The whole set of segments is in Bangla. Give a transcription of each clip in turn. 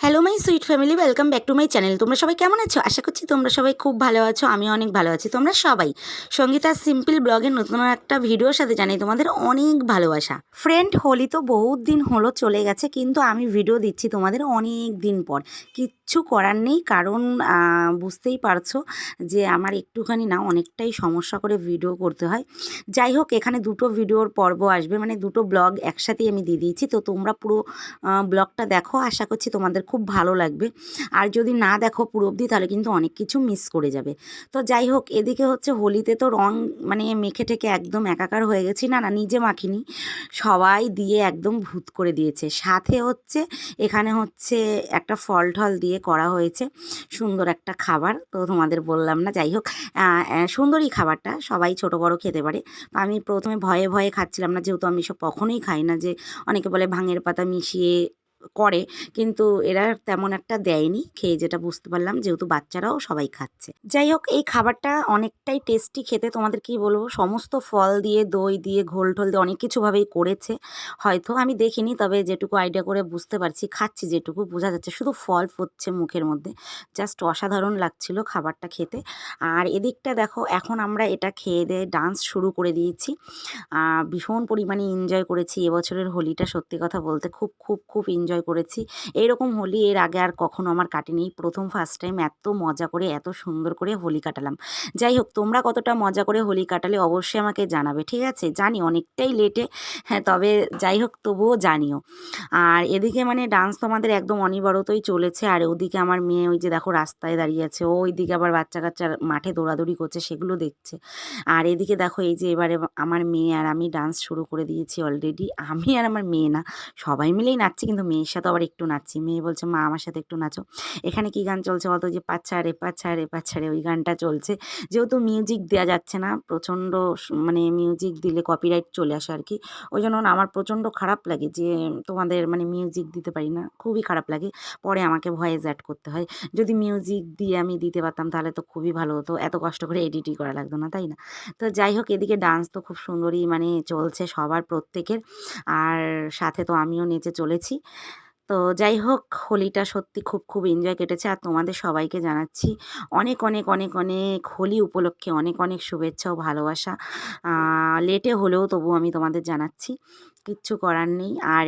Hello my sweet family, welcome back to my channel. তোমরা সবাই কেমন আছো? আশা করছি তোমরা সবাই খুব ভালো আছো। আমিও অনেক ভালো আছি। তোমরা সবাই সঙ্গীতা সিম্পল ব্লগের নতুন একটা ভিডিওর সাথে জানাই তোমাদের অনেক ভালোবাসা। ফ্রেন্ড, হোলি তো বহুত দিন হলো চলে গেছে, কিন্তু আমি ভিডিও দিচ্ছি তোমাদের অনেক দিন পর। কিচ্ছু করার নেই, কারণ বুঝতেই পারছো যে আমার একটুখানি না অনেকটাই সমস্যা করে ভিডিও করতে হয়। যাই হোক, এখানে দুটো ভিডিওর পর্ব আসবে, মানে দুটো ব্লগ একসাথেই আমি দিয়ে দিয়েছি। তো তোমরা পুরো ব্লগটা দেখো, আশা করছি তোমাদের খুব ভালো লাগবে। আর যদি না দেখো পুরো অবধি, তাহলে কিন্তু অনেক কিছু মিস করে যাবে। তো যাই হোক, এদিকে হচ্ছে হোলিতে তো রং মানে মেখে টেকে একদম একাকার হয়ে গেছি। না না, নিজে মাখিনি, সবাই দিয়ে একদম ভূত করে দিয়েছে। সাথে হচ্ছে এখানে হচ্ছে একটা ফল টল দিয়ে করা হয়েছে সুন্দর একটা খাবার, তো তোমাদের বললাম না। যাই হোক, সুন্দরই খাবারটা, সবাই ছোট বড় খেতে পারে। আমি প্রথমে ভয়ে ভয়ে খাচ্ছিলাম না, যেহেতু আমি সব কখনোই খাই না। যে অনেকে বলে ভাঙের পাতা মিশিয়ে করে, কিন্তু এরা তেমন একটা দেয়নি। খেয়ে যেটা বুঝতে পারলাম, যেহেতু বাচ্চারাও সবাই খাচ্ছে। যাই হোক, এই খাবারটা অনেকটাই টেস্টি খেতে। তোমাদের কি বলবো, সমস্ত ফল দিয়ে, দই দিয়ে, ঘোল টোল দিয়ে অনেক কিছুভাবেই করেছে। হয়তো আমি দেখিনি, তবে যেটুকু আইডিয়া করে বুঝতে পারছি, খাচ্ছি যেটুকু বোঝা যাচ্ছে, শুধু ফল ফুটছে মুখের মধ্যে। জাস্ট অসাধারণ লাগছিল খাবারটা খেতে। আর এদিকটা দেখো, এখন আমরা এটা খেয়ে দিয়ে ডান্স শুরু করে দিয়েছি। ভীষণ পরিমাণে এনজয় করেছি এবছরের হোলিটা। সত্যি কথা বলতে খুব খুব খুব এনজয় করেছি। এইরকম হোলি এর আগে আর কখনো আমার কাটেনি। প্রথম ফার্স্ট টাইম এত মজা করে, এত সুন্দর করে হোলি কাটালাম। যাই হোক, তোমরা কতটা মজা করে হোলি কাটালে অবশ্যই আমাকে জানাবে, ঠিক আছে? জানি অনেকটাই লেটে, হ্যাঁ, তবে যাই হোক তবুও জানিও। আর এদিকে মানে ডান্স তো আমাদের একদম অনিবার্যতই চলেছে। আর ওদিকে আমার মেয়ে, ওই যে দেখো রাস্তায় দাঁড়িয়ে আছে, ও ওইদিকে আবার বাচ্চা কাচ্চা মাঠে দৌড়াদৌড়ি করছে, সেগুলো দেখছে। আর এদিকে দেখো, এই যে এবারে আমার মেয়ে আর আমি ডান্স শুরু করে দিয়েছি অলরেডি। আমি আর আমার মেয়ে না, সবাই মিলেই নাচছি, কিন্তু মেয়ের সাথে আবার একটু নাচছি। মেয়ে বলছে, মা আমার সাথে একটু নাচো। এখানে কি গান চলছে বলতো? যে পাচ্ছারে পাচ্ছারে পাচ্ছারে, ওই গানটা চলছে। যেহেতু মিউজিক দেওয়া যাচ্ছে না, প্রচণ্ড মানে মিউজিক দিলে কপিরাইট চলে আসে আর কি। ওই জন্য না আমার প্রচণ্ড খারাপ লাগে যে তোমাদের মানে মিউজিক দিতে পারি না, খুবই খারাপ লাগে। পরে আমাকে ভয়েস অ্যাড করতে হয়। যদি মিউজিক দিয়ে আমি দিতে পারতাম তাহলে তো খুবই ভালো হতো, এত কষ্ট করে এডিটই করা লাগতো না, তাই না? তো যাই হোক, এদিকে ডান্স তো খুব সুন্দরই মানে চলছে সবার, প্রত্যেকের। আর সাথে তো আমিও নেচে চলেছি। তো যাই হোক, হোলিটা সত্যি খুব খুব এনজয় কেটেছে। আর তোমাদের সবাইকে জানাচ্ছি অনেক অনেক অনেক অনেক হোলি উপলক্ষে অনেক অনেক শুভেচ্ছা ও ভালোবাসা। লেটে হলেও তবু আমি তোমাদের জানাচ্ছি, কিচ্ছু করার নেই। আর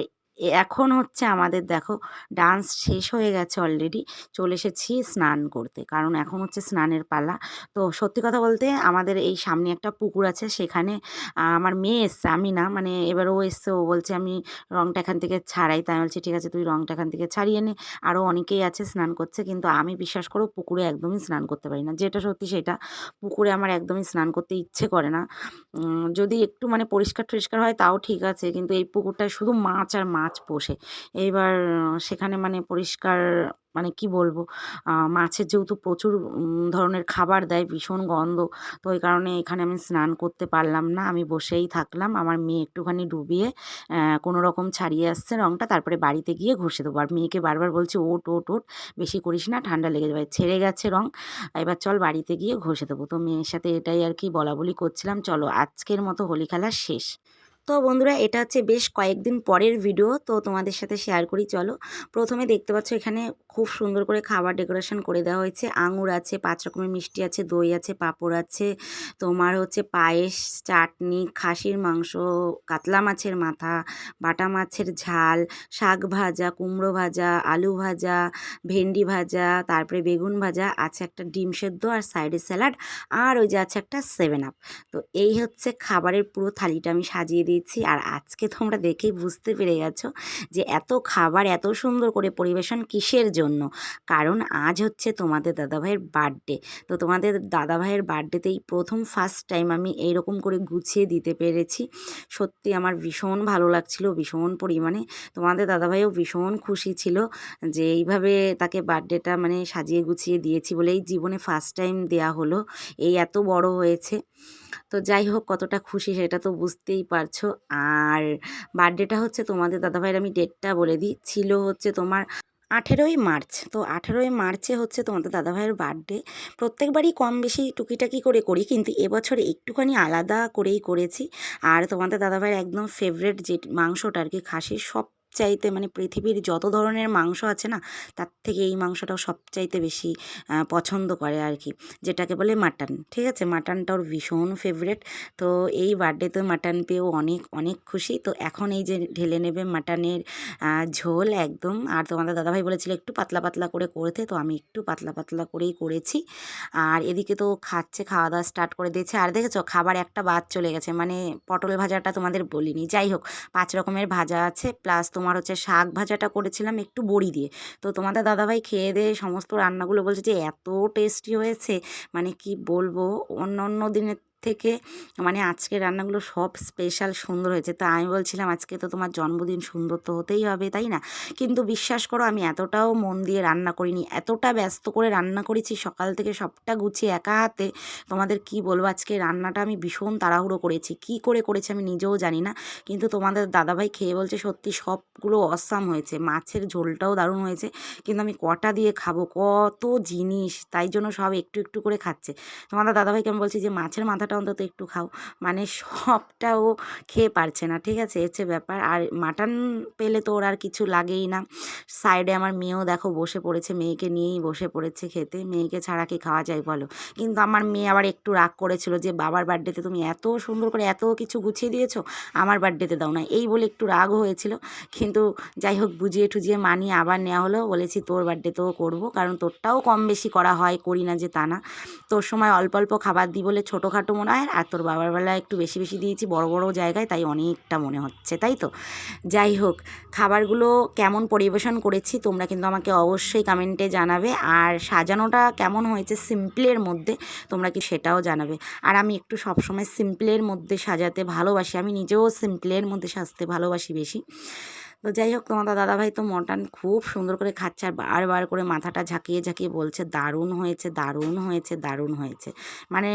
এখন হচ্ছে আমাদের দেখো, ডান্স শেষ হয়ে গেছে অলরেডি, চলে এসেছি স্নান করতে, কারণ এখন হচ্ছে স্নানের পালা। তো সত্যি কথা বলতে, আমাদের এই সামনে একটা পুকুর আছে, সেখানে আমার মেয়ে এসছে, আমি না। মানে এবার ও এসছে, ও বলছে আমি রংটা এখান থেকে ছাড়াই। তাই আমি বলছি ঠিক আছে, তুই রংটা এখান থেকে ছাড়িয়ে নে। আরও অনেকেই আছে স্নান করছে, কিন্তু আমি বিশ্বাস করো পুকুরে একদমই স্নান করতে পারি না। যেটা সত্যি সেটা, পুকুরে আমার একদমই স্নান করতে ইচ্ছে করে না। যদি একটু মানে পরিষ্কার টরিষ্কার হয় তাও ঠিক আছে, কিন্তু এই পুকুরটায় শুধু মাছ আর মাছ পোষে। এইবার সেখানে মানে পরিষ্কার মানে কি বলবো, মাছের যেহেতু প্রচুর ধরনের খাবার দেয়, ভীষণ গন্ধ। তো ওই কারণে এখানে আমি স্নান করতে পারলাম না, আমি বসেই থাকলাম। আমার মেয়ে একটুখানি ডুবিয়ে কোনো রকম ছাড়িয়ে আসছে রঙটা, তারপরে বাড়িতে গিয়ে ঘষে দেবো। আর মেয়েকে বারবার বলছি, ওট ওট ওট, বেশি করিস না, ঠান্ডা লেগে যাবে। ছেড়ে গেছে রঙ, এবার চল বাড়িতে গিয়ে ঘষে দেবো। তো মেয়ের সাথে এটাই আর কি বলাবলি করছিলাম। চলো, আজকের মতো হোলি খেলা শেষ। তো বন্ধুরা, এটা হচ্ছে বেশ কয়েকদিন পরের ভিডিও, তো তোমাদের সাথে শেয়ার করি চলো। প্রথমে দেখতে পাচ্ছ এখানে খুব সুন্দর করে খাবার ডেকোরেশন করে দেওয়া হয়েছে। আঙুর আছে, 5 রকমের মিষ্টি আছে, দই আছে, পাঁপড় আছে, তোমার হচ্ছে পায়েস, চাটনি, খাসির মাংস, কাতলা মাছের মাথা, বাটা মাছের ঝাল, শাক ভাজা, কুমড়ো ভাজা, আলু ভাজা, ভেন্ডি ভাজা, তারপরে বেগুন ভাজা আছে, একটা ডিম সেদ্ধ, আর সাইডে স্যালাড, আর ওই যে আছে একটা 7 আপ। তো এই হচ্ছে খাবারের পুরো থালিটা আমি সাজিয়ে দিয়েছি। আর আজকে তোমরা দেখেই বুঝতে পেরে গেছো যে এত খাবার এত সুন্দর করে পরিবেশন কিসের জন্য। কারণ আজ হচ্ছে তোমাদের দাদাভাইয়ের বার্থডে। তো তোমাদের দাদাভাইয়ের বার্থডেতেই প্রথম ফার্স্ট টাইম আমি এইরকম করে গুছিয়ে দিতে পেরেছি। সত্যি আমার ভীষণ ভালো লাগছিল, ভীষণ পরিমাণে। তোমাদের দাদাভাইও ভীষণ খুশি ছিল যে এইভাবে তাকে বার্থডেটা মানে সাজিয়ে গুছিয়ে দিয়েছি বলেই জীবনে ফার্স্ট টাইম দেয়া হলো, এই এত বড় হয়েছে। তো যাই হোক, কতটা খুশি সেটা তো বুঝতেই পারছো। আর বার্থডেটা হচ্ছে তোমাদের দাদাভাইয়ের, আমি ডেটটা বলে দিই, ছিল হচ্ছে তোমার 18ই মার্চ। তো 18ই মার্চে হচ্ছে তোমাদের দাদাভাইয়ের বার্থডে। প্রত্যেকবারই কম বেশি টুকিটাকি করে করি, কিন্তু এবছর একটুখানি আলাদা করেই করেছি। আর তোমাদের দাদাভাইয়ের একদম ফেভারেট যে মাংসটা আর কি, খাসির, সব সবচাইতে মানে পৃথিবীর যত ধরনের মাংস আছে না, তার থেকে এই মাংসটাও সবচাইতে বেশি পছন্দ করে আর কি, যেটাকে বলে মাটন। ঠিক আছে, মাটনটা ওর ভীষণ ফেভারেট। তো এই বার্থডেতে মাটন পেয়েও অনেক অনেক খুশি। তো এখন এই যে ঢেলে নেবে মাটনের ঝোল একদম। আর তোমাদের দাদাভাই বলেছিল একটু পাতলা পাতলা করে করতে, তো আমি একটু পাতলা পাতলা করেই করেছি। আর এদিকে তো খাচ্ছে, খাওয়া দাওয়া স্টার্ট করে দিয়েছে। আর দেখেছো খাবার একটা বাদ চলে গেছে, মানে পটল ভাজাটা তোমাদের বলিনি। যাই হোক, 5 রকমের ভাজা আছে, প্লাস তোমার হচ্ছে শাক ভাজাটা করেছিলাম একটু বড়ি দিয়ে। তো তোমাদের দাদাভাই খেয়ে দিয়ে সমস্ত রান্নাগুলো বলছে যে এত টেস্টি হয়েছে, মানে কি বলবো, অন্য অন্য দিনের থেকে মানে আজকের রান্নাগুলো সব স্পেশাল সুন্দর হয়েছে। তা আমি বলছিলাম আজকে তো তোমার জন্মদিন, সুন্দর তো হতেই হবে, তাই না? কিন্তু বিশ্বাস করো আমি এতটাও মন দিয়ে রান্না করিনি, এতটা ব্যস্ত করে রান্না করেছি সকাল থেকে সবটা গুছিয়ে একা হাতে। তোমাদের কি বলবো, আজকে রান্নাটা আমি ভীষণ তাড়াহুড়ো করেছি, কি করে করেছি আমি নিজেও জানি না। কিন্তু তোমাদের দাদাভাই খেয়ে বলছে সত্যি সবগুলো অসাম হয়েছে, মাছের ঝোলটাও দারুণ হয়েছে। কিন্তু আমি কটা দিয়ে খাবো, কত জিনিস, তাই জন্য সব একটু একটু করে খাচ্ছে। তোমাদের দাদাভাইকে আমি বলছি যে মাছের মাথাটা অন্তত একটু খাও, মানে সবটা ও খেয়ে পারছে না। ঠিক আছে, হচ্ছে ব্যাপার। আর মাটন পেলে তো ওর আর কিছু লাগেই না। সাইডে আমার মেয়েও দেখো বসে পড়েছে, মেয়েকে নিয়েই বসে পড়েছে খেতে, মেয়েকে ছাড়া কি খাওয়া যায় বলো? কিন্তু আমার মেয়ে আবার একটু রাগ করেছিল যে বাবার বার্থডেতে তুমি এত সুন্দর করে এত কিছু গুছিয়ে দিয়েছো, আমার বার্থডেতে দাও না, এই বলে একটু রাগ হয়েছিল। কিন্তু যাই হোক, বুঝিয়ে টুজিয়ে মানিয়ে আবার নেওয়া হলো। বলেছি তোর বার্থডেতেও করবো, কারণ তোরটাও কম বেশি করা হয়, করি না যে তা না। তোর সময় অল্প অল্প খাবার দিই বলে ছোটোখাটো মনে হয়, আর তোর বাবার বেলায় একটু বেশি বেশি দিয়েছি বড় বড় জায়গায়, তাই অনেকটা মনে হচ্ছে, তাই তো? যাই হোক, খাবারগুলো কেমন পরিবেশন করেছি তোমরা কিন্তু আমাকে অবশ্যই কমেন্টে জানাবে। আর সাজানোটা কেমন হয়েছে সিম্পলের মধ্যে, তোমরা কি সেটাও জানাবে। আর আমি একটু সবসময় সিম্পলের মধ্যে সাজাতে ভালোবাসি, আমি নিজেও সিম্পলের মধ্যে সাজতে ভালোবাসি বেশি। তো যাই হোক, তোমাদের দাদাভাই তো মটন খুব সুন্দর করে খাচ্ছে, আর বারবার করে মাথাটা ঝাঁকিয়ে ঝাঁকিয়ে বলছে দারুণ হয়েছে, দারুণ হয়েছে, দারুণ হয়েছে। মানে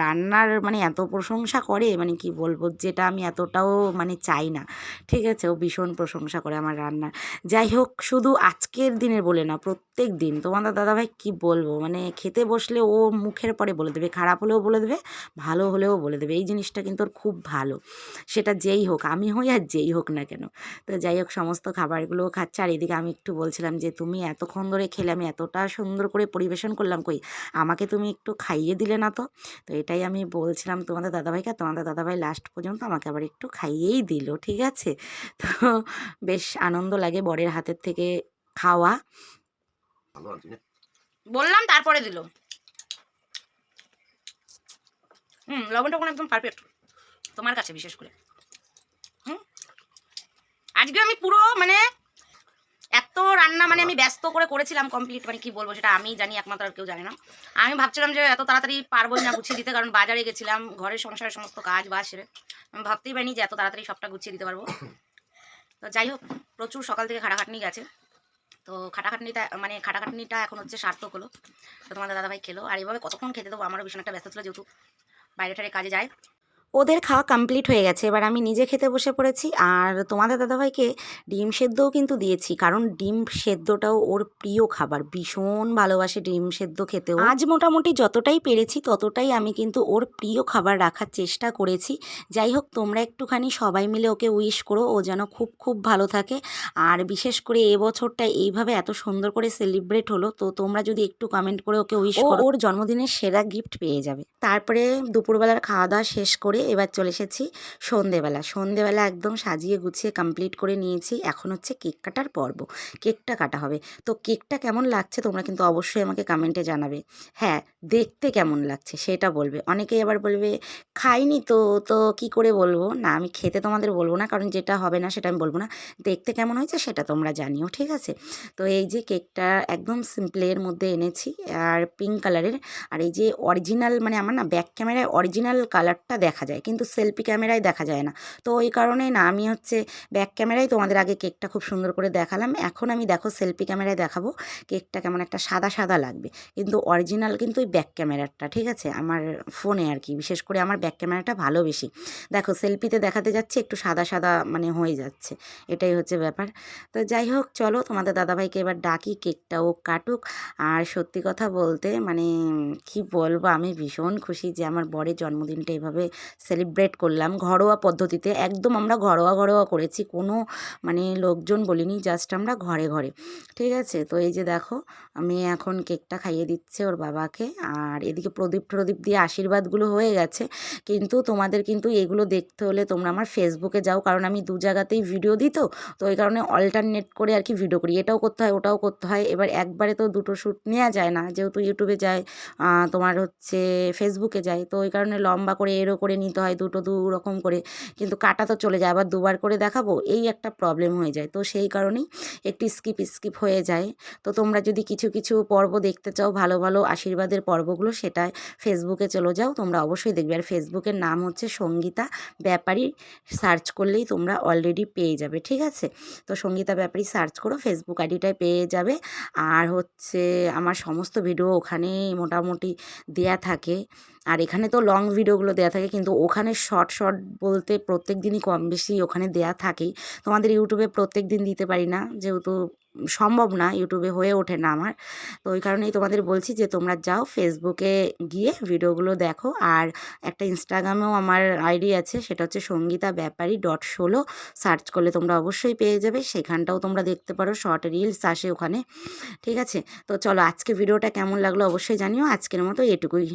রান্নার মানে এত প্রশংসা করে, মানে কি বলবো, যেটা আমি এতটাও মানে চাই না। ঠিক আছে, ও ভীষণ প্রশংসা করে আমার রান্নার। যাই হোক, শুধু আজকের দিনের বলে না, প্রত্যেক দিন তোমাদের দাদাভাই কি বলবো, মানে খেতে বসলে ও মুখের পরে বলে দেবে, খারাপ হলেও বলে দেবে, ভালো হলেও বলে দেবে। এই জিনিসটা কিন্তু ওর খুব ভালো, সেটা যেই হোক, আমি হই আর যেই হোক না কেন। তো যাই হোক, সমস্ত খাবারগুলোও খাচ্ছে। আর এদিকে আমি একটু বলছিলাম যে তুমি এতক্ষণ ধরে খেলে, আমি এতটা সুন্দর করে পরিবেশন করলাম, কই আমাকে তুমি একটু খাইয়ে দিলে না তো? তো এটাই আমি বলছিলাম তোমাদের দাদাভাইকে। তোমাদের দাদাভাই লাস্ট পর্যন্ত আমাকে আবার একটু খাইয়েই দিল, ঠিক আছে? তো বেশ আনন্দ লাগে বরের হাতের থেকে খাওয়া। বললাম তারপরে দিল। লবণটা কোনো একদম পারফেক্ট তোমার কাছে, বিশেষ করে আজকে আমি পুরো মানে এত রান্না মানে আমি ব্যস্ত করে করেছিলাম কমপ্লিট, মানে কি বলবো সেটা আমি জানি, একমাত্র আর কেউ জানে না। আমি ভাবছিলাম যে এত তাড়াতাড়ি পারবোই না গুছিয়ে দিতে, কারণ বাজারে গেছিলাম, ঘরের সংসারের সমস্ত কাজ বাজ সেরে আমি ভাবতেই পারিনি যে এত তাড়াতাড়ি সবটা গুছিয়ে দিতে পারবো। তো যাই হোক, প্রচুর সকাল থেকে খাটাখাটনি গেছে। তো খাটাখাটনিটা এখন হচ্ছে সার্থক হলো। তো তোমাদের দাদাভাই খেলো, আর এইভাবে কতক্ষণ খেতে দেবো, আমারও ভীষণ একটা ব্যস্ত ছিল, যেহেতু বাইরে ঠারে কাজে যায়। ওদের খাওয়া কমপ্লিট হয়ে গেছে, এবার আমি নিজে খেতে বসে পড়েছি। আর তোমাদের দাদাভাইকে ডিম সেদ্ধও কিন্তু দিয়েছি, কারণ ডিম সেদ্ধটাও ওর প্রিয় খাবার, ভীষণ ভালোবাসে ডিম সেদ্ধ খেতেও। আজ মোটামুটি যতটাই পেরেছি ততটাই আমি কিন্তু ওর প্রিয় খাবার রাখার চেষ্টা করেছি। যাই হোক, তোমরা একটুখানি সবাই মিলে ওকে উইশ করো, ও যেন খুব খুব ভালো থাকে। আর বিশেষ করে এবছরটা এইভাবে এত সুন্দর করে সেলিব্রেট হলো, তো তোমরা যদি একটু কমেন্ট করে ওকে উইশ করো, ওর জন্মদিনের সেরা গিফট পেয়ে যাবে। তারপরে দুপুরবেলার খাওয়া দাওয়া শেষ করে এবার চলে এসেছি সন্ধেবেলা একদম সাজিয়ে গুছিয়ে কমপ্লিট করে নিয়েছি। এখন হচ্ছে কেক কাটার পর্ব, কেকটা কাটা হবে। তো কেকটা কেমন লাগছে তোমরা কিন্তু অবশ্যই আমাকে কমেন্টে জানাবে। হ্যাঁ, দেখতে কেমন লাগছে সেটা বলবে। অনেকেই আবার বলবে খাইনি তো, তো কী করে বলবো, না আমি খেতে তোমাদের বলবো না, কারণ যেটা হবে না সেটা আমি বলবো না। দেখতে কেমন হয়েছে সেটা তোমরা জানিও, ঠিক আছে? তো এই যে কেকটা একদম সিম্পলের মধ্যে এনেছি, আর পিঙ্ক কালারের। আর এই যে অরিজিনাল, মানে আমার না ব্যাক ক্যামেরায় অরিজিনাল কালারটা দেখা যায়, কিন্তু সেলফি ক্যামেরায় দেখা যায় না। তো ওই কারণে না আমি হচ্ছে ব্যাক ক্যামেরায় তোমাদের আগে কেকটা খুব সুন্দর করে দেখালাম। এখন আমি দেখো সেলফি ক্যামেরায় দেখাবো কেকটা কেমন একটা সাদা সাদা লাগবে, কিন্তু অরিজিনাল কিন্তু ওই ব্যাক ক্যামেরাটা, ঠিক আছে? আমার ফোনে আর কি, বিশেষ করে আমার ব্যাক ক্যামেরাটা ভালো বেশি। দেখো সেলফিতে দেখাতে যাচ্ছে একটু সাদা সাদা মানে হয়ে যাচ্ছে, এটাই হচ্ছে ব্যাপার। তো যাই হোক, চলো তোমাদের দাদাভাইকে এবার ডাকি, কেকটাও কাটুক। আর সত্যি কথা বলতে মানে কি বলবো, আমি ভীষণ খুশি যে আমার বরের জন্মদিনটা এভাবে সেলিব্রেট করলাম ঘরোয়া পদ্ধতিতে। একদম আমরা ঘরোয়া করেছি, কোনো মানে লোকজন বলিনি, জাস্ট আমরা ঘরে ঘরে। ঠিক আছে, তো এই যে দেখো মেয়ে এখন কেকটা খাইয়ে দিচ্ছে ওর বাবাকে, আর এদিকে প্রদীপ টদীপ দিয়ে আশীর্বাদগুলো হয়ে গেছে। কিন্তু তোমাদের কিন্তু এগুলো দেখতে হলে তোমরা আমার ফেসবুকে যাও, কারণ আমি দু জায়গাতেই ভিডিও দিই, তো এই কারণে অল্টারনেট করে আর কি ভিডিও করি, এটাও করতে হয় ওটাও করতে হয়। এবার একবারে তো দুটো শ্যুট নেওয়া যায় না, যেহেতু ইউটিউবে যায়, তোমার হচ্ছে ফেসবুকে যায়, তো ওই কারণে লম্বা করে এরও করে নিতে হয়, দুটো দু রকম করে, কিন্তু কাটা তো চলে যায়, আবার দুবার করে দেখাবো, এই একটা প্রবলেম হয়ে যায়, তো সেই কারণেই একটু স্কিপ হয়ে যায়। তো তোমরা যদি কিছু কিছু পর্ব দেখতে চাও, ভালো ভালো আশীর্বাদের পর্বগুলো, সেটাই ফেসবুকে চলে যাও, তোমরা অবশ্যই দেখবে। আর ফেসবুকের নাম হচ্ছে সঙ্গীতা ব্যাপারী, সার্চ করলেই তোমরা অলরেডি পেয়ে যাবে। ঠিক আছে, তো সঙ্গীতা ব্যাপারী সার্চ করো, ফেসবুক আইডিটায় পেয়ে যাবে। আর হচ্ছে আমার সমস্ত ভিডিও ওখানে মোটামুটি দেয়া থাকে, আর এখানে তো লং ভিডিওগুলো দেয়া থাকে, কিন্তু ওখানে শর্ট বলতে প্রত্যেক দিনই কম বেশি ওখানে দেয়া থাকেই। তোমাদের ইউটিউবে প্রত্যেক দিন দিতে পারি না, যেহেতু সম্ভব না, ইউটিউবে হয়ে ওঠে না আমার, তো ওই কারণেই তোমাদের বলছি যে তোমরা যাও ফেসবুকে গিয়ে ভিডিওগুলো দেখো। আর একটা ইনস্টাগ্রামেও আমার আইডি আছে, সেটা হচ্ছে সঙ্গীতা ব্যাপারী .16, সার্চ করলে তোমরা অবশ্যই পেয়ে যাবে, সেখানটাও তোমরা দেখতে পারো, শর্ট রিলস আসে ওখানে। ঠিক আছে, তো চলো আজকে ভিডিওটা কেমন লাগলো অবশ্যই জানিও, আজকের মতো এটুকুই।